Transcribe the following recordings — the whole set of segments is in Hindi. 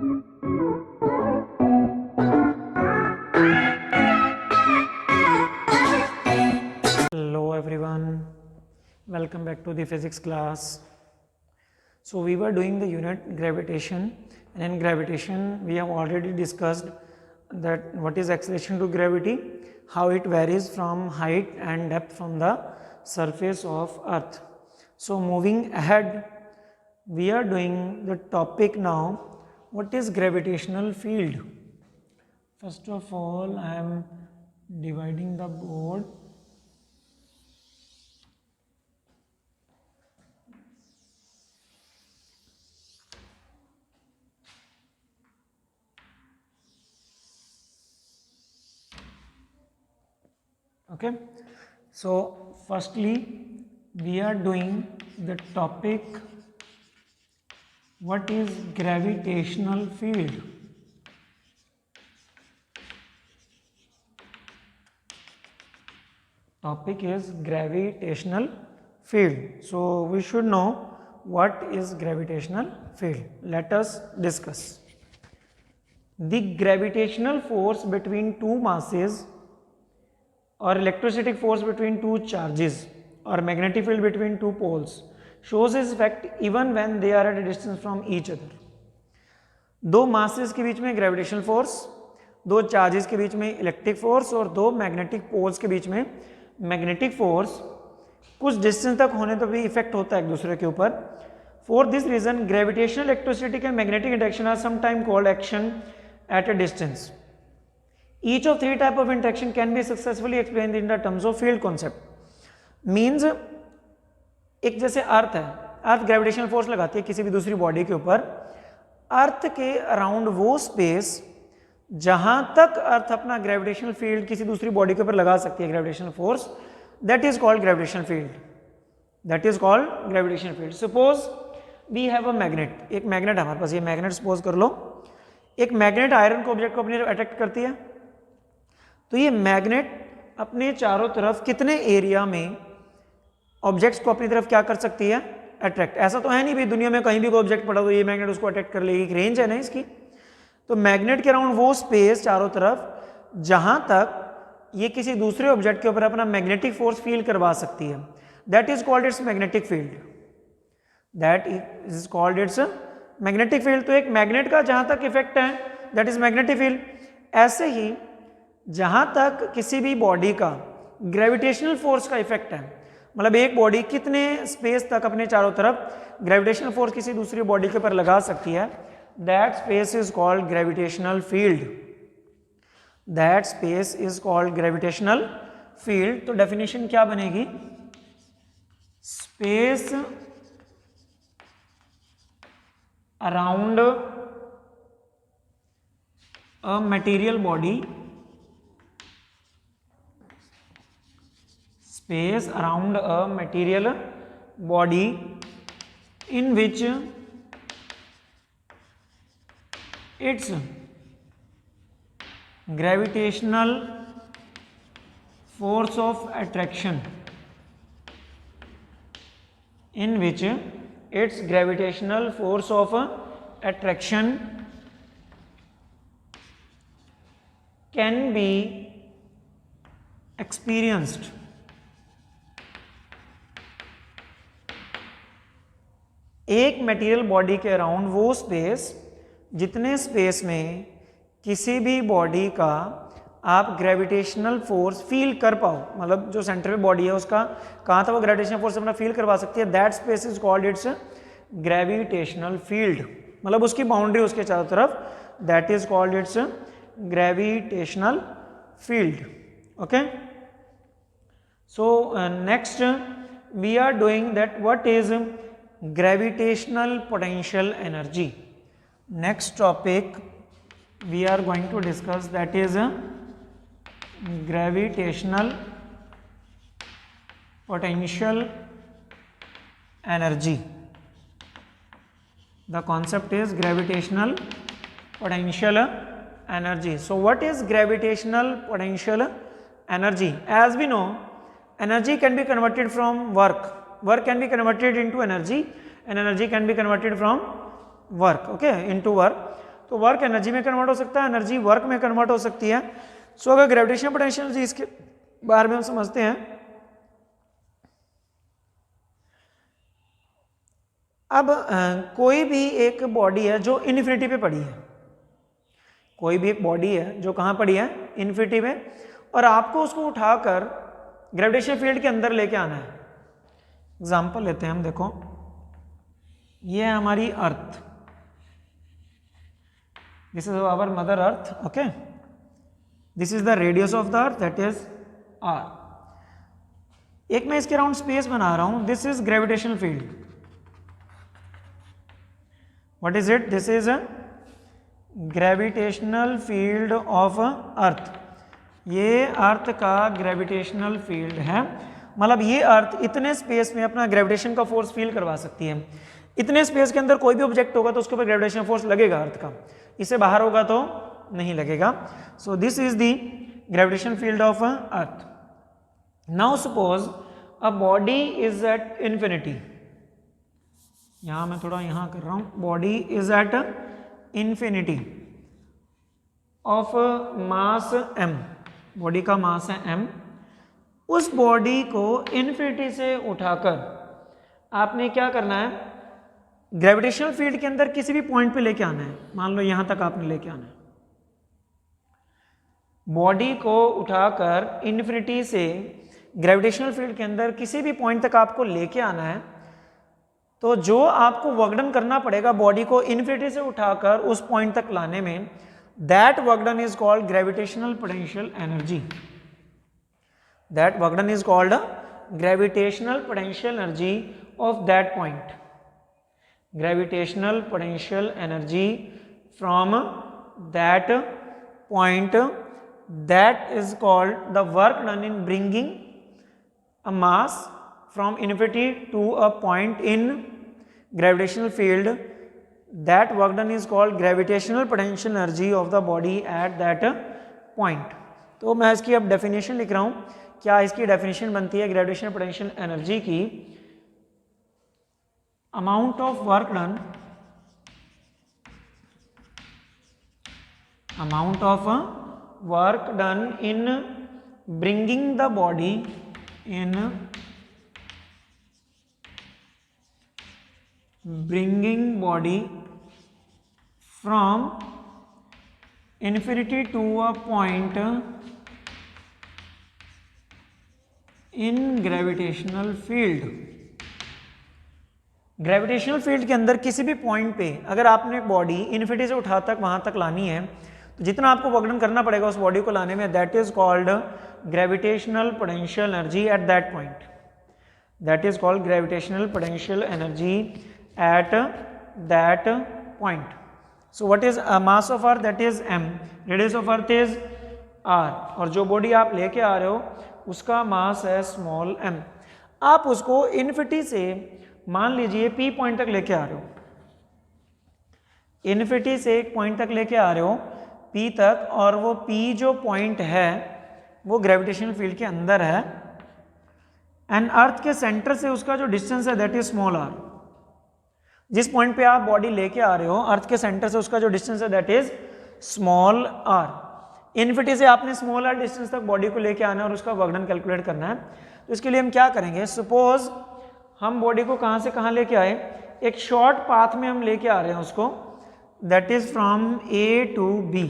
Hello everyone, welcome back to the physics class. So we were doing the unit gravitation, and in gravitation we have already discussed that what is acceleration to gravity, how it varies from height and depth from the surface of earth. So moving ahead, we are doing the topic now, what is gravitational field. First of all, I am dividing the board. Okay, so firstly we are doing the topic, what is gravitational field. Topic is gravitational field. So we should know what is gravitational field. Let us discuss. The gravitational force between two masses, or electrostatic force between two charges, or magnetic field between two poles shows its effect even when they are at a distance from each other. दो मासेस के बीच में ग्रेविटेशनल फोर्स, दो चार्जेस के बीच में इलेक्ट्रिक फोर्स और दो मैग्नेटिक पोल्स के बीच में मैग्नेटिक फोर्स कुछ डिस्टेंस तक होने तो भी इफेक्ट होता है एक दूसरे के ऊपर. For this reason gravitational, electrostatic and magnetic interaction are sometime called action at a distance. Each of three type of interaction can be successfully explained in the terms of field concept. Means एक जैसे अर्थ है, अर्थ ग्रेविटेशनल फोर्स लगाती है किसी भी दूसरी बॉडी के ऊपर. अर्थ के अराउंड वो स्पेस जहां तक अर्थ अपना ग्रेविटेशनल फील्ड किसी दूसरी बॉडी के ऊपर लगा सकती है, gravitational force, that is called gravitational field. That is called gravitational field. Suppose we have a magnet. एक मैग्नेट हमारे पास, ये मैग्नेट सपोज कर लो. एक मैग्नेट आयरन को ऑब्जेक्ट को अपनी तरफ अट्रैक्ट करती है. तो ये मैग्नेट अपने चारों तरफ कितने एरिया में ऑब्जेक्ट्स को अपनी तरफ क्या कर सकती है, अट्रैक्ट. ऐसा तो है नहीं भाई दुनिया में कहीं भी कोई ऑब्जेक्ट पड़ा तो ये मैग्नेट उसको अट्रैक्ट कर लेगी, एक रेंज है ना इसकी. तो मैग्नेट के अराउंड वो स्पेस चारों तरफ जहां तक ये किसी दूसरे ऑब्जेक्ट के ऊपर अपना मैग्नेटिक फोर्स फील करवा सकती है, that is called it's magnetic field. That is called it's magnetic field. तो एक मैग्नेट का जहां तक इफेक्ट है दैट इज मैग्नेटिक फील्ड. ऐसे ही जहां तक किसी भी बॉडी का ग्रेविटेशनल फोर्स का इफेक्ट है, मतलब एक बॉडी कितने स्पेस तक अपने चारों तरफ ग्रेविटेशनल फोर्स किसी दूसरी बॉडी के ऊपर लगा सकती है, that space is called gravitational field. That space is called gravitational field. तो डेफिनेशन क्या बनेगी, space around a material body, space around a material body in which its gravitational force of attraction, in which its gravitational force of attraction can be experienced एक मटेरियल बॉडी के अराउंड वो स्पेस जितने स्पेस में किसी भी बॉडी का आप ग्रेविटेशनल फोर्स फील कर पाओ, मतलब जो सेंटर पे बॉडी है उसका कहाँ था वो ग्रेविटेशनल फोर्स अपना फील करवा सकती है, that space is called its gravitational field. मतलब उसकी बाउंड्री उसके चारों तरफ, that is called its gravitational field. Okay, so next we are doing that what is gravitational potential energy. Next topic we are going to discuss, that is gravitational potential energy. The concept is gravitational potential energy. So what is gravitational potential energy? As we know, energy can be converted from work can be converted into energy and energy can be converted from work, okay, into work. तो वर्क एनर्जी में कन्वर्ट हो सकता है, एनर्जी वर्क में कन्वर्ट हो सकती है। सो अगर ग्रेविटेशनल पोटेंशियल एनर्जी इसके बारे में हम समझते हैं। अब कोई भी एक बॉडी है जो इन्फिनिटी पे पड़ी है, कोई भी एक बॉडी है जो कहाँ पड़ी है, इन्फिनिटी में, और आपको उसको उठाकर ग्रेविटेशनल फील्ड के अंदर लेके आना है। एग्जाम्पल लेते हैं हम, देखो ये है हमारी earth, this is our mother earth, okay, this is the radius of the earth, that is R. एक मैं इसके अराउंड स्पेस बना रहा हूं, this is gravitational field, what is it, this is gravitational field of earth. ये अर्थ का ग्रेविटेशनल फील्ड है, मतलब ये अर्थ इतने स्पेस में अपना ग्रेविटेशन का फोर्स फील करवा सकती है। इतने स्पेस के अंदर कोई भी ऑब्जेक्ट होगा तो उसके ऊपर ग्रेविटेशन फोर्स लगेगा अर्थ का, इससे बाहर होगा तो नहीं लगेगा। सो this is the gravitation field of earth. Now suppose a body is at infinity, यहां मैं थोड़ा यहां कर रहा हूं, body is at infinity of mass m, body का मास है m। उस बॉडी को इन्फिनिटी से उठाकर आपने क्या करना है, ग्रेविटेशनल फील्ड के अंदर किसी भी पॉइंट पे लेके आना है। मान लो यहां तक आपने लेके आना है, बॉडी को उठाकर इन्फिनिटी से ग्रेविटेशनल फील्ड के अंदर किसी भी पॉइंट तक आपको लेके आना है। तो जो आपको वर्क डन करना पड़ेगा बॉडी को इन्फिनिटी से उठाकर उस पॉइंट तक लाने में, that work done is called gravitational potential energy, that work done is called gravitational potential energy of that point, gravitational potential energy from that point, that is called the work done in bringing a mass from infinity to a point in gravitational field, that work done is called gravitational potential energy of the body at that point। तो मैं इसकी अब डेफिनेशन लिख रहा हूँ, क्या इसकी डेफिनेशन बनती है ग्रेविटेशनल पोटेंशियल एनर्जी की, amount of work done, amount of work done in bringing the body, in bringing body from infinity to a point in gravitational field। Gravitational field के अंदर किसी भी पॉइंट पे अगर आपने बॉडी इन्फिनिटी से उठा तक वहां तक लानी है, तो जितना आपको वर्क डन करना पड़ेगा उस बॉडी को लाने में, that is called gravitational potential energy at that point, that is called gravitational potential energy at that point. So what is mass of earth, that is m, radius of earth is r, और जो बॉडी आप लेके आ रहे हो उसका मास है स्मॉल m। आप उसको इन्फिनिटी से मान लीजिए P पॉइंट तक लेके आ रहे हो, इन्फिनिटी से एक पॉइंट तक लेके आ रहे हो P तक, और वो P जो पॉइंट है वो ग्रेविटेशनल फील्ड के अंदर है, एंड अर्थ के सेंटर से उसका जो डिस्टेंस है दैट इज स्मॉल r। जिस पॉइंट पे आप बॉडी लेके आ रहे हो अर्थ के सेंटर से उसका जो डिस्टेंस है that is small r। Infinity से आपने स्मॉल r डिस्टेंस तक बॉडी को लेके आना है और उसका वर्क डन कैलकुलेट करना है। तो इसके लिए हम क्या करेंगे, सपोज हम बॉडी को कहाँ से कहाँ लेके आए, एक शॉर्ट पाथ में हम लेके आ रहे हैं उसको, that is from A to B।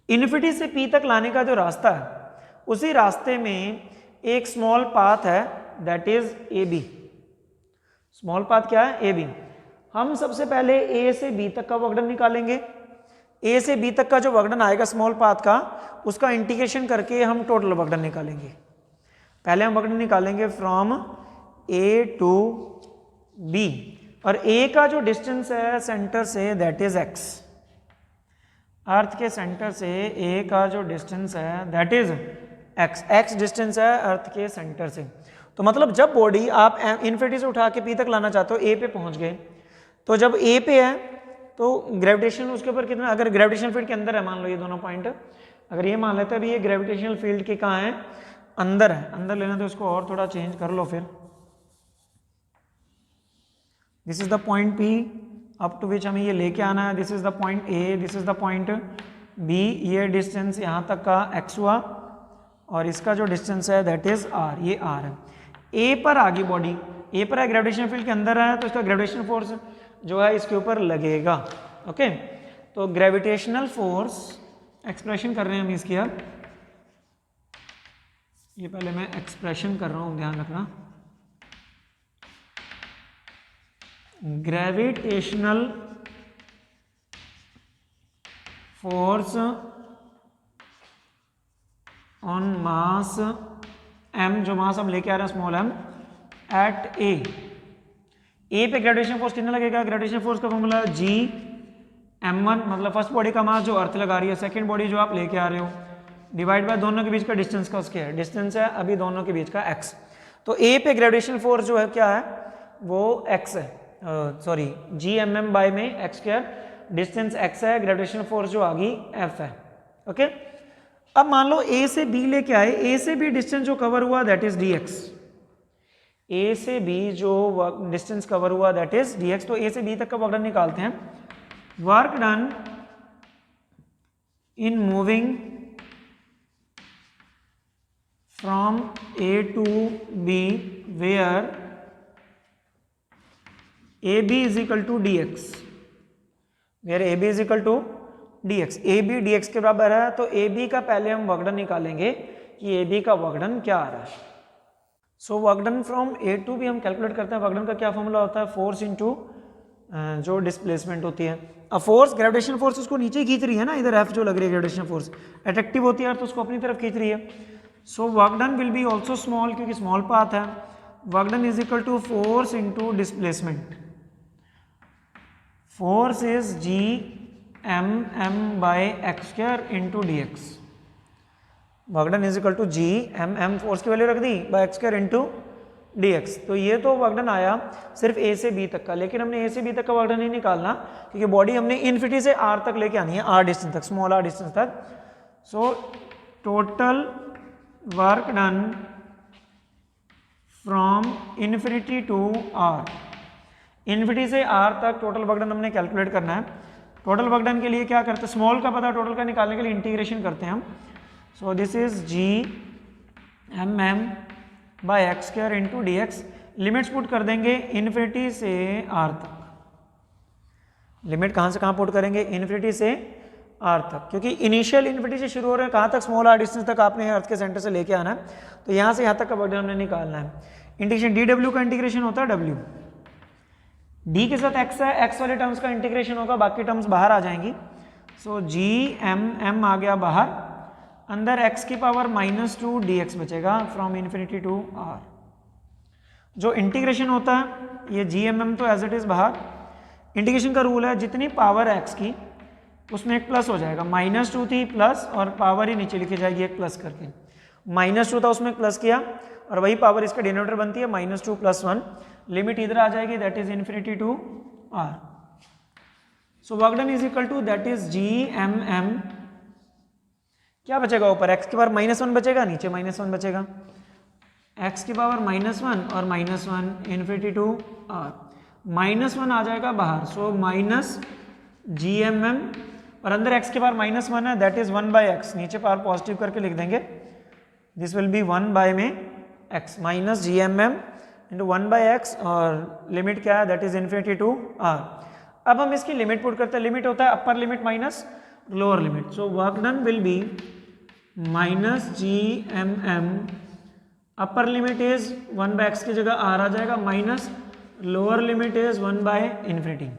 Infinity से P तक लाने का जो रास्ता है उसी रास्ते में एक स्मॉल पाथ है that is AB। Small path क्या है, AB। हम सबसे पहले A से B तक का वर्क डन निकालेंगे, A से B तक का जो वर्क डन आएगा स्मॉल पाथ का, उसका इंटीग्रेशन करके हम टोटल वर्क डन निकालेंगे। पहले हम वर्क डन निकालेंगे फ्रॉम A टू B, और A का जो डिस्टेंस है centre say that is x, अर्थ के सेंटर से A का जो डिस्टेंस है that is x, x distance है अर्थ के सेंटर से। तो मतलब जब बॉडी आप इन्फिनिटी से उठा के P तक लाना चाहते हो, A पे पहुंच गए, तो जब A पे है तो ग्रेविटेशन उसके ऊपर कितना, अगर ग्रेविटेशनल फील्ड के अंदर है, मान लो ये दोनों पॉइंट, अगर ये मान लेते हैं अभी ये ग्रेविटेशनल फील्ड के कहाँ है, अंदर है, अंदर लेना तो इसको और थोड़ा चेंज कर लो। फिर this is the point P, up to which हमें ये लेके आना है, this is the point A, this is the point B, ये डिस्टेंस यहाँ तक का x हुआ और इसका जो डिस्टेंस है दैट इज r, ये r है। ए पर आ गई बॉडी, ए पर है, ग्रेविटेशनल फील्ड के अंदर है, तो इसका ग्रेविटेशनल फोर्स जो है इसके ऊपर लगेगा। ओके, तो ग्रेविटेशनल फोर्स एक्सप्रेशन कर रहे हैं हम इसकी। अब ये पहले मैं एक्सप्रेशन कर रहा हूँ, ध्यान रखना। Gravitational force on mass m, जो मास हम लेके आ रहे हैं स्मॉल m, एट ए पे ग्रेविटेशन फोर्स कितना लगेगा? ग्रेविटेशन फोर्स का फॉर्मूला G m1, मतलब फर्स्ट बॉडी का मास जो अर्थ लगा रही है, सेकंड बॉडी जो आप लेके आ रहे हो, डिवाइड बाय दोनों के बीच का डिस्टेंस का क्या है? डिस्टेंस है अभी दोनों के बीच का x। तो ए पे ग्रेविटेशनल फोर्स जो है क्या है? वो x है, सॉरी G mm बाय में x स्क्वायर, डिस्टेंस x है, ग्रेविटेशनल फोर्स जो आ गई F है। ओके, अब मान लो A से B लेके आए, A से B डिस्टेंस जो कवर हुआ दैट इज dx, A से B जो डिस्टेंस कवर हुआ दैट इज dx। तो A से B तक का वर्क डन निकालते हैं। Work done in moving from A to B where AB is equal to dx, where AB is equal to dx, AB dx के बराबर है, तो AB का पहले हम वर्क डन निकालेंगे कि AB का वर्क डन क्या आ रहा है। So work done from A to B हम कैलकुलेट करते हैं। वर्क डन का क्या फॉर्मूला होता है? फोर्स इनटू जो डिस्प्लेसमेंट होती है। अब फोर्स, ग्रेविटेशनल फोर्स उसको नीचे खींच रही है ना, इधर F जो लग रही है ग्रेविटेशनल फोर्स अट्रैक्टिव होती है तो उसको अपनी तरफ खींच रही है। So work done will be also small, क्योंकि स्मॉल पाथ है। Work done is equal to force into displacement. Force is G mm by x square into dx। Work done is equal to G mm, force की वैल्यू रख दी, by x square into dx। तो ये तो वर्क डन आया सिर्फ A से B तक का, लेकिन हमने A से B तक का वर्क डन नहीं निकालना, क्योंकि बॉडी हमने इन्फिनिटी से R तक लेके आनी है, R डिस्टेंस तक, स्मॉल r डिस्टेंस तक। So total work done from infinity to R, infinity से R तक टोटल वर्क डन हमने कैलकुलेट करना है। टोटल वर्क डन के लिए क्या करते हैं? स्मॉल का पता, टोटल का निकालने के लिए इंटीग्रेशन करते हैं हम। So this is G mm by x square into dx। Limits put कर देंगे इन्फिनिटी से R तक। लिमिट कहाँ से कहाँ पुट करेंगे? इन्फिनिटी से R तक, क्योंकि इनिशियल इन्फिनिटी से शुरू हो रहे हैं, कहाँ तक? स्मॉल r डिस्टेंस तक आपने अर्थ के सेंटर से लेके आना है, तो यहाँ से यहाँ तक का वर्क डन हमने निकालना है। इंटीग्रेशन dw का इंटीग्रेशन होता है w, d के साथ x है, x वाले टर्म्स का इंटीग्रेशन होगा, बाकी टर्म्स बाहर आ जाएंगी। सो G m आ गया बाहर, अंदर x की पावर -2 dx बचेगा फ्रॉम इन्फिनिटी टू R। जो इंटीग्रेशन होता है ये G m तो एज इट इज बाहर। इंटीग्रेशन का रूल है जितनी पावर है x की उसमें एक प्लस हो जाएगा, -2 थी प्लस, और पावर ही नीचे लिखी जाएगी एक प्लस करके। -2 था उसमें प्लस किया, और वही पावर इसका डिनोमिनेटर बनती है -2 + 1। लिमिट इधर आ जाएगी that is infinity to R। So work done is equal to that is G mm, क्या बचेगा ऊपर? x की पावर -1 बचेगा, नीचे -1 बचेगा, x की पावर -1 और -1 इन्फिनिटी टू R। -1 आ जाएगा बाहर, सो -G mm, और अंदर x की पावर -1 है दैट इज 1/x, नीचे पावर पॉजिटिव करके लिख देंगे, दिस विल बी 1 में x, -G mm into 1/x, और लिमिट क्या है? That is infinity to R। अब हम इसकी लिमिट पुट करते हैं। लिमिट होता है अपर limit minus lower limit. So work done will B -G mm, upper limit is 1/x की जगह R आ जाएगा, माइनस लोअर लिमिट इज 1/∞।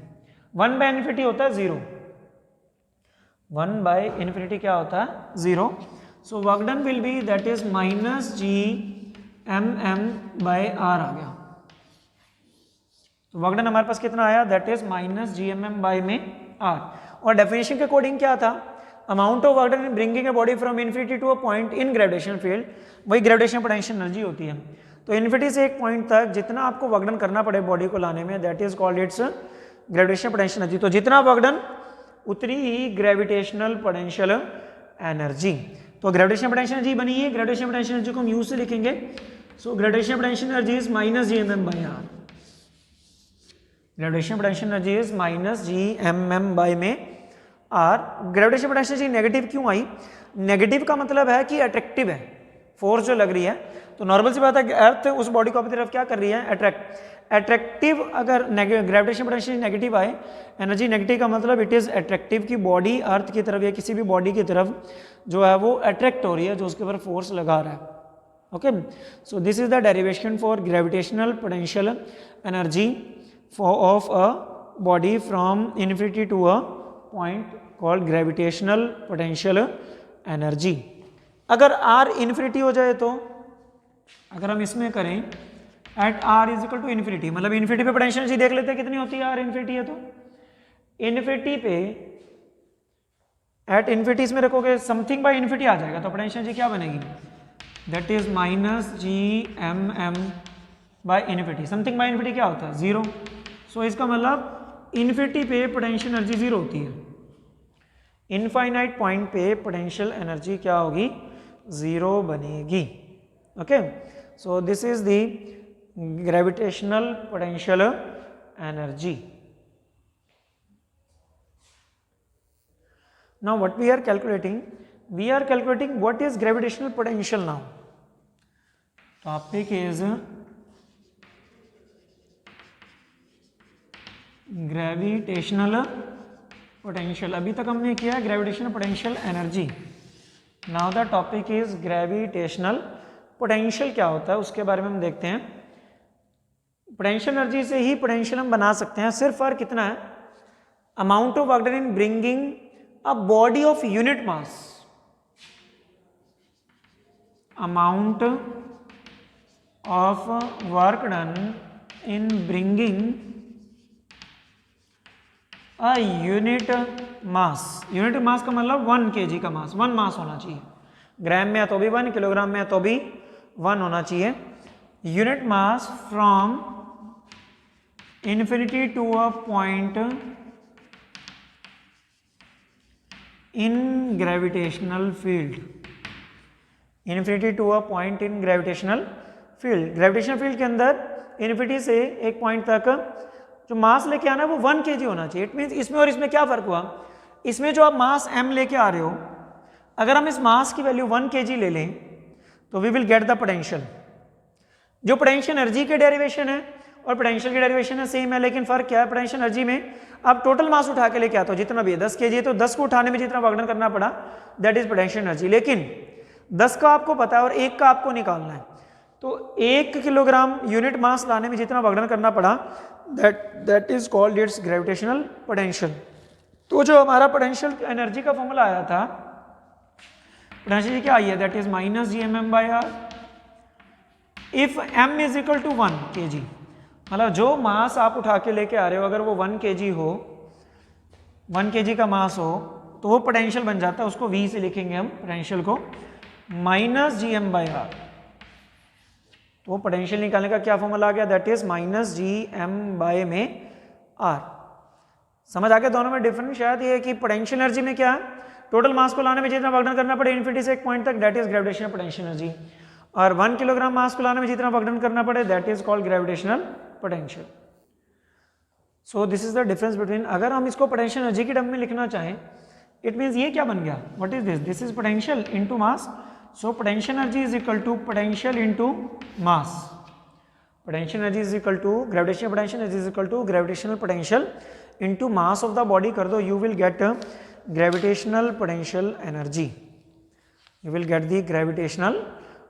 1/∞ होता है 0, 1/∞ क्या होता है? 0। So work done will be that is -G mm by R आ गया। तो वर्क डन हमारे पास कितना आया? That is -G mm by में R। और डेफिनेशन के अकॉर्डिंग क्या था? Amount of work done in bringing a body from infinity to a point in gravitational field, वही ग्रेविटेशनल पोटेंशियल एनर्जी होती है। तो इन्फिनिटी से एक पॉइंट तक जितना आपको वर्क डन करना पड़े बॉडी को लाने में, that is called its gravitational potential energy. तो जितना वर्क डन उतनी ही ग्रेविटेशनल पोटेंशियल एनर्जी। तो ग्रेविटेशनल पोटेंशियल एनर्जी बनी है, ग्रेविटेशनल पोटेंशियल एनर्जी को हम यू से लिखेंगे। So gravitational potential energy is -G mm by R। Gravitational potential energy is minus G M M by में आर। ग्रेविटेशनल पोटेंशियल एनर्जी नेगेटिव क्यों आई? नेगेटिव का मतलब है कि अट्रैक्टिव है, फोर्स जो लग रही है, तो नॉर्मल सी बात है अर्थ उस बॉडी को अपनी तरफ क्या कर रही है, अट्रैक्टिव। अगर ग्रेविटेशनल पोटेंशियल नेगेटिव आए, एनर्जी नेगेटिव का मतलब इट इज अट्रैक्टिव की बॉडी अर्थ की तरफ या किसी भी बॉडी की तरफ जो है वो अट्रैक्ट हो रही है, जो उसके ऊपर फोर्स लगा रहा है। Okay, so this is the derivation for gravitational potential energy of a body from infinity to a point called gravitational potential energy. अगर आर इन्फिनिटी हो जाए तो अगर हम इसमें करें at R is equal to infinity, मतलब इन्फिनिटी पे पोटेंशियल एनर्जी देख लेते हैं कितनी होती है, आर इन्फिनिटी है तो इन्फिनिटी पे एट इन्फिनिटी इसमें रखोगे समथिंग बाय इन्फिनिटी आ जाएगा, तो पोटेंशियल एनर्जी क्या बनेगी, that is minus G M M by infinity. Something by infinity क्या होता है, जीरो। सो इसका मतलब इन्फिनिटी पे पोटेंशियल एनर्जी जीरो होती है, इनफाइनाइट पॉइंट पे पोटेंशियल एनर्जी क्या होगी, जीरो बनेगी। Okay, so this is the gravitational potential energy. Now what we are calculating what is gravitational potential now. Topic is gravitational potential. अभी तक हमने किया है gravitational potential energy. Now the topic is gravitational potential क्या होता है उसके बारे में हम देखते हैं। पोटेंशियल एनर्जी से ही पोटेंशियल हम बना सकते हैं, सिर्फ फर्क कितना है, amount of work done in bringing a body of unit mass, amount of work done in bringing a unit mass का मतलब 1 kg का मास, 1 मास होना चाहिए, ग्राम में है तो भी 1, किलोग्राम में है तो भी 1 होना चाहिए। Unit mass from infinity to a point in gravitational field, infinity to a point in gravitational field. Gravitational field के अंदर इन्फिनिटी से एक पॉइंट तक जो मास लेके आना है वो 1 kg होना चाहिए। इट मीन्स इसमें और इसमें क्या फर्क हुआ, इसमें जो आप मास m लेके आ रहे हो, अगर हम इस मास की वैल्यू 1 kg ले लें तो we will get the potential. जो पोटेंशियल एनर्जी के डेरिवेशन है और पोटेंशियल की डेरिवेशन है सेम है, लेकिन फर्क क्या है, पोटेंशियल एनर्जी में आप टोटल मास उठा के लेके आते हो, जितना भी है 10 kg है तो 10 को उठाने में जितना वर्क डन करना पड़ा दैट इज पोटेंशियल एनर्जी, लेकिन 10 का आपको पता है और 1 का आपको निकालना है, तो 1 किलोग्राम यूनिट मास लाने में जितना वर्क डन करना पड़ा that is called its gravitational potential. तो जो हमारा पोटेंशियल एनर्जी का फॉर्मूला आया था, पोटेंशियल क्या आई है, that is minus G M M by R if m is equal to 1 kg, मतलब जो मास आप उठा के लेके आ रहे हो अगर वो 1 kg हो, 1 kg का मास हो तो वो पोटेंशियल बन जाता है, उसको v से लिखेंगे हम पोटेंशियल को minus G M by R. तो पोटेंशियल निकालने का क्या फॉर्मूला आ गया, that is minus G M by में आर। समझ आ गया दोनों में डिफरेंस? शायद ये है कि पोटेंशियल एनर्जी में क्या है, टोटल मास को लाने में जितना वर्क डन करना पड़े इन्फिनिटी से एक पॉइंट तक that is gravitational potential energy, और 1 किलोग्राम मास को लाने में जितना वर्क डन करना पड़े that is called gravitational potential. So this is the difference between, अगर हम इसको पोटेंशियल एनर्जी की टर्म में लिखना चाहें इट मीन्स ये क्या बन गया, what is this, this is potential into mass. So potential energy is equal to potential into mass, potential energy is equal to gravitational potential is equal to gravitational potential into mass of the body कर दो, you will get gravitational potential energy, you will get the gravitational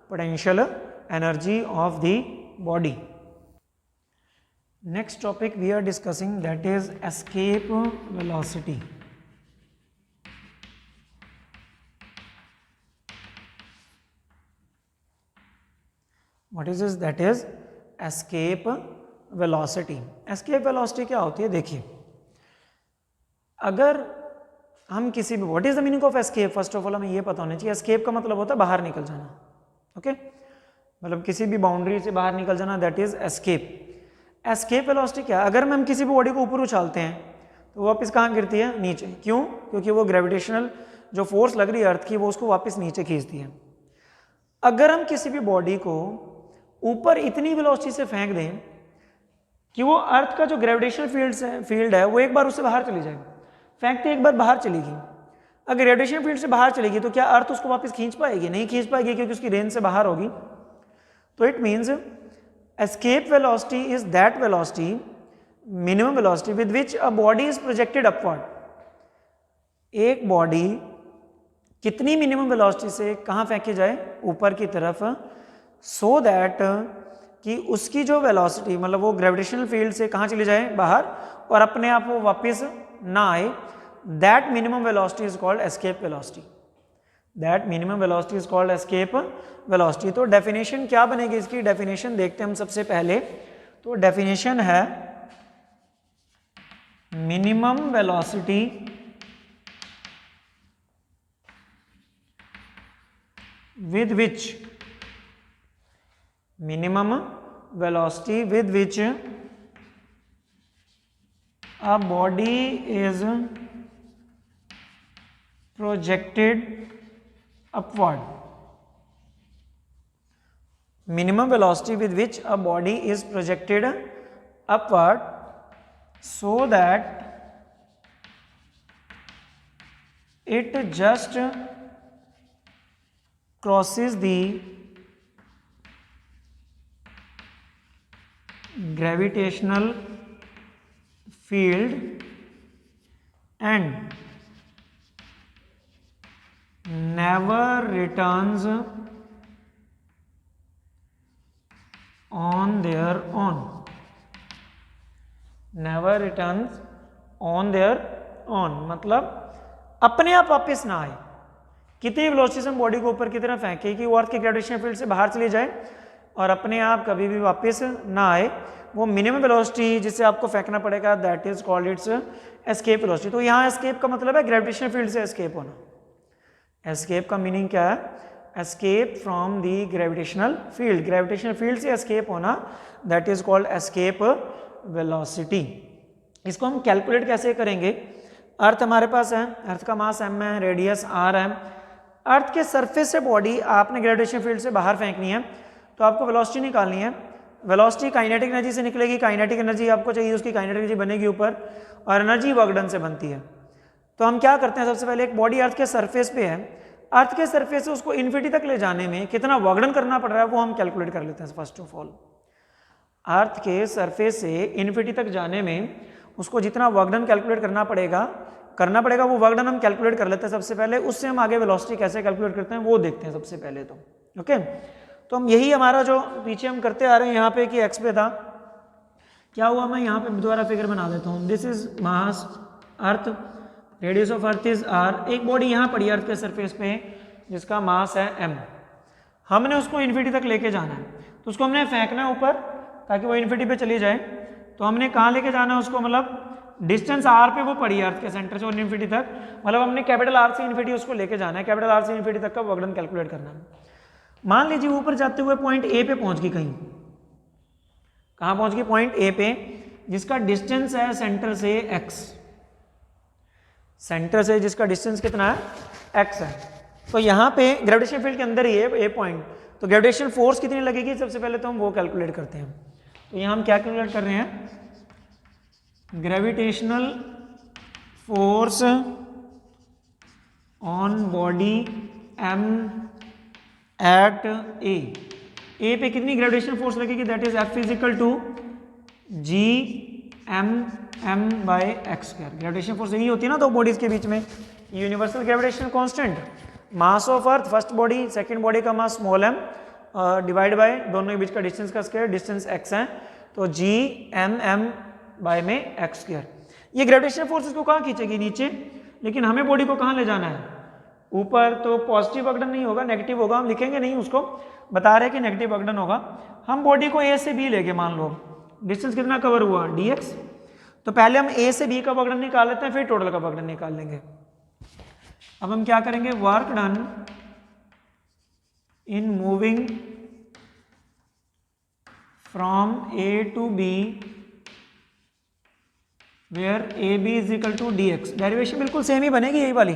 potential energy of the body. Next topic we are discussing, that is escape velocity. What is this? That is escape velocity. Escape velocity क्या होती है, देखिए अगर हम किसी भी, what is the meaning of escape, first of all हमें ये पता होना चाहिए। एस्केप का मतलब होता है बाहर निकल जाना, ओके मतलब किसी भी बाउंड्री से बाहर निकल जाना, that is escape. Escape velocity क्या है, अगर हम किसी भी बॉडी को ऊपर उछालते हैं तो वो वापस कहाँ गिरती है, नीचे। क्यों? क्योंकि वो ग्रेविटेशनल जो फोर्स लग रही है अर्थ की वो उसको वापस नीचे खींचती है। अगर हम किसी भी बॉडी को ऊपर इतनी वेलोसिटी से फेंक दें कि वो अर्थ का जो ग्रेविटेशनल फील्ड है वो एक बार उससे बाहर चली जाए, फेंकते एक बार बाहर चलेगी। अगर ग्रेविटेशनल फील्ड से बाहर चलेगी तो क्या अर्थ उसको वापस खींच पाएगी? नहीं खींच पाएगी, क्योंकि उसकी रेंज से बाहर होगी। तो it means escape velocity is that velocity, minimum velocity with which a body is projected upward. एक बॉडी कितनी मिनिमम वेलोसिटी से कहाँ फेंकी जाए? ऊपर की तरफ, सो दैट कि उसकी जो वेलोसिटी मतलब वो ग्रेविटेशनल फील्ड से कहाँ चली जाए? बाहर, और अपने आप वो वापस ना आए। That minimum velocity is called escape velocity. That minimum velocity is called escape velocity. तो डेफिनेशन क्या बनेगी इसकी? डेफिनेशन देखते हैं हम सबसे पहले। तो डेफिनेशन है minimum velocity with which a body is projected upward. Minimum velocity with which a body is projected upward so that it just crosses the gravitational field and never returns on their own. Never returns on their own मतलब अपने आप वापस ना आए। कितनी वेलोसिटी से हम बॉडी को ऊपर की तरफ फेंके कि वो अर्थ के ग्रेविटेशनल फील्ड से बाहर चली जाए और अपने आप कभी भी वापस ना आए, वो मिनिमम वेलोसिटी जिसे आपको फेंकना पड़ेगा, that is called it's escape velocity. तो यहाँ एस्केप का मतलब है ग्रेविटेशनल फील्ड से एस्केप होना। एस्केप का मीनिंग क्या है? Escape from the gravitational field, gravitational field से एस्केप होना, that is called escape velocity. इसको हम कैलकुलेट कैसे करेंगे? अर्थ हमारे पास है, अर्थ का मास m है, रेडियस r है। अर्थ के सरफेस से बॉडी आपने ग्रेविटेशनल फील्ड से बाहर फेंकनी है, तो आपको वेलोसिटी निकालनी है। वेलोसिटी काइनेटिक एनर्जी से निकलेगी, काइनेटिक एनर्जी आपको चाहिए, उसकी काइनेटिक एनर्जी बनेगी ऊपर, और एनर्जी वर्क डन से बनती है। तो हम क्या करते हैं? सबसे पहले एक बॉडी अर्थ के सरफेस पे है, अर्थ के सरफेस से उसको इन्फिनिटी तक ले जाने में कितना वर्क डन करना पड़ रहा है वो हम कैलकुलेट कर लेते हैं। फर्स्ट ऑफ ऑल अर्थ के सरफेस से इन्फिनिटी तक जाने में उसको जितना वर्क डन कैलकुलेट करना पड़ेगा वो वर्क डन हम कैलकुलेट कर लेते हैं सबसे पहले। उससे हम आगे वेलोसिटी कैसे कैलकुलेट करते हैं वो देखते हैं सबसे पहले। तो ओके, तो हम यही हमारा जो पीछे हम करते आ रहे हैं यहाँ पे कि एक्स पे था, क्या हुआ? मैं यहाँ पे दोबारा फिगर बना देता हूँ। This is mass earth, radius of earth is R. एक बॉडी यहाँ पड़ी अर्थ के सरफेस पे जिसका मास है m, हमने उसको इन्फिनिटी तक लेके जाना है, तो उसको हमने फेंकना है ऊपर ताकि वो इन्फिनिटी पे चली जाए। तो हमने कहाँ लेके जाना है उसको? मतलब डिस्टेंस r पे वो पड़ी है अर्थ के सेंटर से और इन्फिनिटी तक, मतलब हमने कैपिटल R से इन्फिनिटी उसको लेके जाना है, कैपिटल R से इन्फिनिटी तक का वर्क डन कैलकुलेट करना है। मान लीजिए ऊपर जाते हुए पॉइंट A पे पहुंच गई, कहीं कहाँ पहुंच गई? पॉइंट A पे, जिसका डिस्टेंस है सेंटर से x, सेंटर से जिसका डिस्टेंस कितना है? x है। तो यहाँ पे ग्रेविटेशनल फील्ड के अंदर ही है A पॉइंट, तो ग्रेविटेशनल फोर्स कितनी लगेगी सबसे पहले तो हम वो कैलकुलेट करते हैं। तो यहाँ हम क्या कैलकुलेट कर रहे हैं? Gravitational force on body m at A पे कितनी ग्रेविटेशनल फोर्स लगेगी? That is F equal to G M M by X square. Gravitational force यही होती है ना दो बॉडीज के बीच में, universal gravitational constant, mass of earth first body, second body का mass small m, divide by दोनों के बीच का डिस्टेंस का स्क्वायर, डिस्टेंस x है, तो जी एम एम बाय में एक्स स्क्वायर। ये ग्रेविटेशनल फोर्स को कहाँ खींचेगी? नीचे, लेकिन हमें बॉडी को कहाँ ले जाना है? ऊपर। तो पॉजिटिव वर्क डन नहीं होगा, नेगेटिव होगा, हम लिखेंगे नहीं उसको, बता रहे हैं कि नेगेटिव वर्क डन होगा। हम बॉडी को A से B लेके, मान लो डिस्टेंस कितना कवर हुआ? dx। तो पहले हम A से B का वर्क डन निकाल लेते हैं, फिर टोटल का वर्क डन निकाल लेंगे। अब हम क्या करेंगे? Work done in moving from A to B where AB is equal to dx। Derivation बिल्कुल सेम ही बनेगी, यही वाली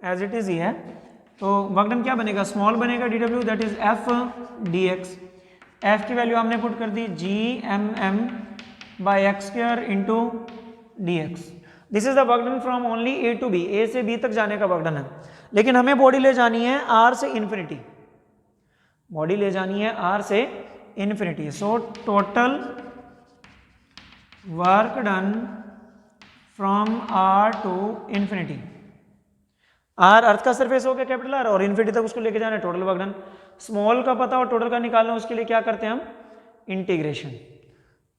एज इट इज ही है। तो वर्क डन क्या बनेगा? स्मॉल बनेगा dw, that is F dx। F की वैल्यू हमने पुट कर दी G M M by X square into D X. This is the work done from only A to B, A से बी तक जाने का वर्क डन है, लेकिन हमें बॉडी ले जानी है आर से इन्फिनिटी, बॉडी ले जानी है आर से infinity. So total work done from R to infinity, R earth का सरफेस हो गया कैपिटल आर और इन्फिनिटी तक उसको लेके जाना है, टोटल वर्क डन। स्मॉल का पता और टोटल का निकालना, उसके लिए क्या करते हैं हम, इंटीग्रेशन।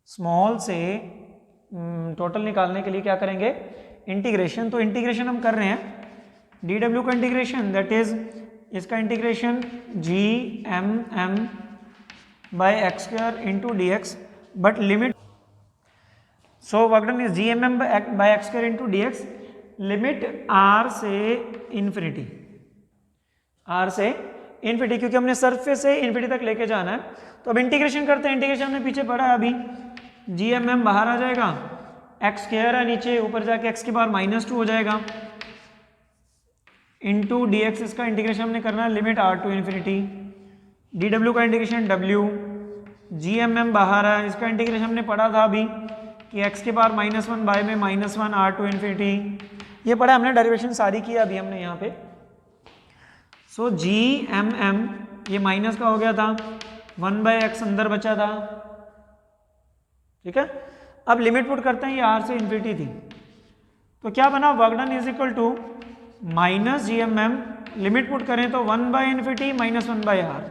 स्मॉल से टोटल निकालने के लिए क्या करेंगे, इंटीग्रेशन। तो इंटीग्रेशन हम कर रहे हैं डी डब्ल्यू का इंटीग्रेशन, दैट इज इसका integration G M M by X square into D X, but limit, so work done is G M M by X square into D X, limit R से इन्फिनिटी, आर से इन्फिनिटी, क्योंकि हमने सरफेस से इन्फिनिटी तक लेके जाना है। तो अब इंटीग्रेशन करते हैं, इंटीग्रेशन हमने पीछे पढ़ा है अभी, जी एम एम बाहर आ जाएगा, एक्स स्क्वायर है नीचे, ऊपर जाके एक्स के बार -2 हो जाएगा, इंटू डी एक्स, इसका इंटीग्रेशन हमने करना है limit R to infinity, D W का integration W, G M M बाहर है, इसका इंटीग्रेशन हमने पढ़ा था अभी कि एक्स के बार -1 बाय में -1 आर टू इन्फिनिटी, ये पढ़ा हमने, डेरिवेशन सारी की अभी हमने यहाँ पे। सो जी एम एम, ये माइनस का हो गया था, 1/x अंदर बचा था, ठीक है। अब लिमिट पुट करते हैं, ये आर से इन्फिनिटी थी, तो क्या बना, work done is equal to minus G M M, limit put करें तो 1/इन्फिनिटी -1/r,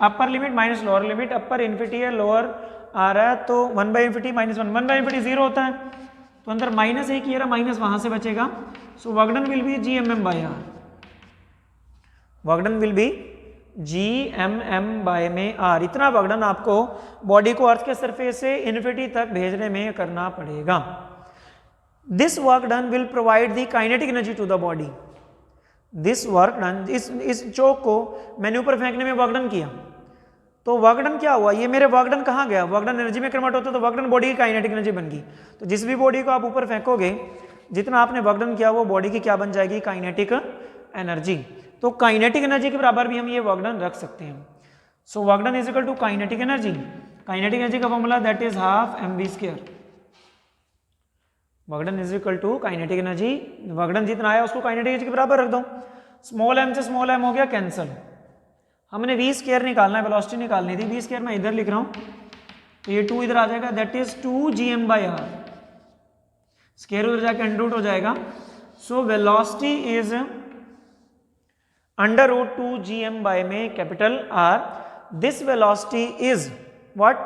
upper limit minus lower limit, upper infinity है लोअर आ रहा है, तो 1/इन्फिनिटी -1, 1/इन्फिनिटी 0 होता है, तो अंदर -1 ये रहा, माइनस वहां से बचेगा। So work done will be G M M by R, work done will be G M M by में आर। इतना वर्क डन आपको बॉडी को अर्थ के सरफेस से इन्फिनिटी तक भेजने में करना पड़ेगा। This work done will provide the kinetic energy to the body. This work done, इस चौक को मैंने ऊपर फेंकने में वर्क डन किया, तो वर्क डन क्या हुआ, ये मेरे वर्क डन कहाँ गया, वर्क डन एनर्जी में कन्वर्ट होता है, तो वर्क डन बॉडी की काइनेटिक एनर्जी बन गई। तो जिस भी बॉडी को आप ऊपर फेंकोगे, जितना आपने वर्क डन किया वो बॉडी की क्या बन जाएगी, काइनेटिक एनर्जी। तो काइनेटिक एनर्जी के बराबर भी हम ये वर्क डन रख सकते हैं। So work done is equal to kinetic energy, kinetic energy का formula that is half mv square, work done is equal to kinetic energy, work done जितना आया उसको काइनेटिक एनर्जी के बराबर रख दो, स्मॉल m से स्मॉल m हो गया कैंसल, हमने v स्क्वायर निकालना है, वेलोसिटी निकालनी थी, v स्क्वायर मैं इधर लिख रहा हूँ, तो ये 2 इधर आ जाएगा, दैट इज 2gm/r, स्क्वायर उधर जाके अंडर रूट हो जाएगा। So velocity is √2gm by में capital R, this velocity is what,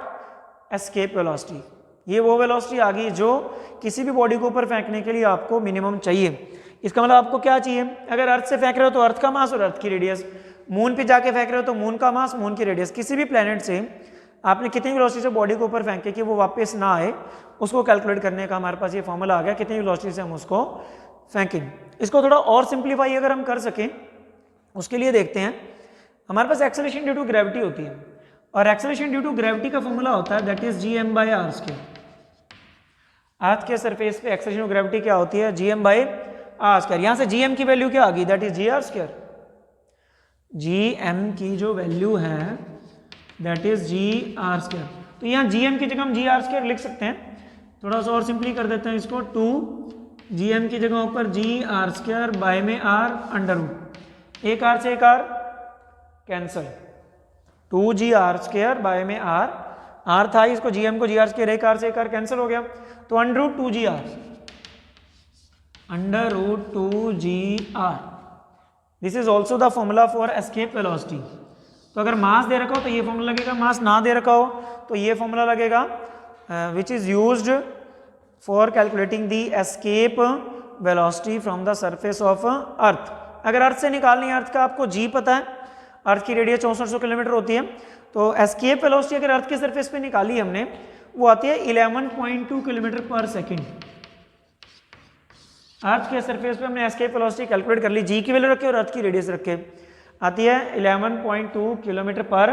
escape velocity, ये वो वेलोसिटी आ गई जो किसी भी बॉडी को ऊपर फेंकने के लिए आपको मिनिमम चाहिए। इसका मतलब आपको क्या चाहिए, अगर अर्थ से फेंक रहे हो तो अर्थ का मास और अर्थ की रेडियस, मून पे जाके फेंक रहे हो तो मून का मास मून की रेडियस, किसी भी प्लेनेट से आपने कितनी वेलोसिटी से बॉडी को ऊपर फेंके कि वो वापस ना आए, उसको कैलकुलेट करने का हमारे पास ये फॉर्मूला आ गया, कितनी वेलोसिटी से हम उसको फेंकें। इसको थोड़ा और सिंप्लीफाई अगर हम कर सकें, उसके लिए देखते हैं, हमारे पास एक्सेलरेशन ड्यू टू ग्रेविटी होती है, और एक्सेलरेशन ड्यू टू ग्रेविटी का फॉर्मूला होता है दैट इज gm/r स्क्वायर। अर्थ के सरफेस पे एक्सेलरेशन ऑफ ग्रेविटी क्या होती है, gm/r स्क्वायर। यहाँ से gm की वैल्यू क्या आ गई, that is gr square, gm की जो वैल्यू है दैट इज gr स्क्वायर। तो यहाँ gm की जगह हम gr स्क्वायर लिख सकते हैं, थोड़ा सा और सिंपली कर देते हैं इसको, 2gm की जगह ऊपर gr स्क्वायर बाय में r अंडर रूट, एक r से एक r cancel, 2gr square by में r था, इसको gm को gr स्क्वायर, एक r से एक r कैंसिल हो गया, तो under root 2gr, this is also the formula for escape velocity. तो अगर मास दे रखा हो तो ये फॉर्मूला लगेगा, मास ना दे रखा हो तो ये फॉर्मूला लगेगा, which is used for calculating the escape velocity from the surface of earth. अगर अर्थ से निकालनी है, अर्थ का आपको जी पता है, अर्थ की रेडियस 6400 किलोमीटर होती है, तो एस्केप वेलोसिटी अगर अर्थ के सरफेस पे निकाली हमने, वो आती है 11.2 किलोमीटर पर सेकंड। अर्थ के सरफेस पे हमने एस्केप वेलोसिटी कैलकुलेट कर ली, जी की वैल्यू रखे और अर्थ की रेडियस रखे, आती है 11.2 किलोमीटर पर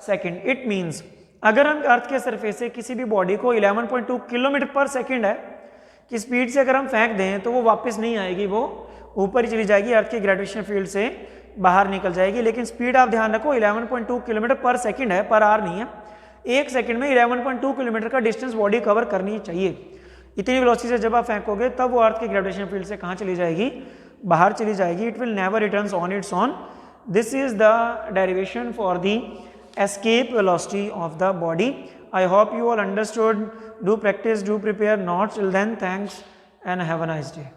सेकंड। इट मीन्स अगर हम अर्थ के सरफेस से किसी भी बॉडी को 11.2 किलोमीटर पर सेकंड है कि स्पीड से अगर हम फेंक दें तो वो वापस नहीं आएगी, वो ऊपर ही चली जाएगी, अर्थ के ग्रेविटेशनल फील्ड से बाहर निकल जाएगी। लेकिन स्पीड आप ध्यान रखो 11.2 किलोमीटर पर सेकंड है, पर आवर नहीं है, 1 सेकंड में 11.2 किलोमीटर का डिस्टेंस बॉडी कवर करनी चाहिए। इतनी वेलोसिटी से जब आप फेंकोगे तब वो अर्थ के ग्रेविटेशन फील्ड से कहाँ चली जाएगी, बाहर चली जाएगी। It will never returns on it's on. This is the derivation for the escape velocity of the body. I hope you all understood. Do practice, do prepare notes. Till then, thanks and have a nice day.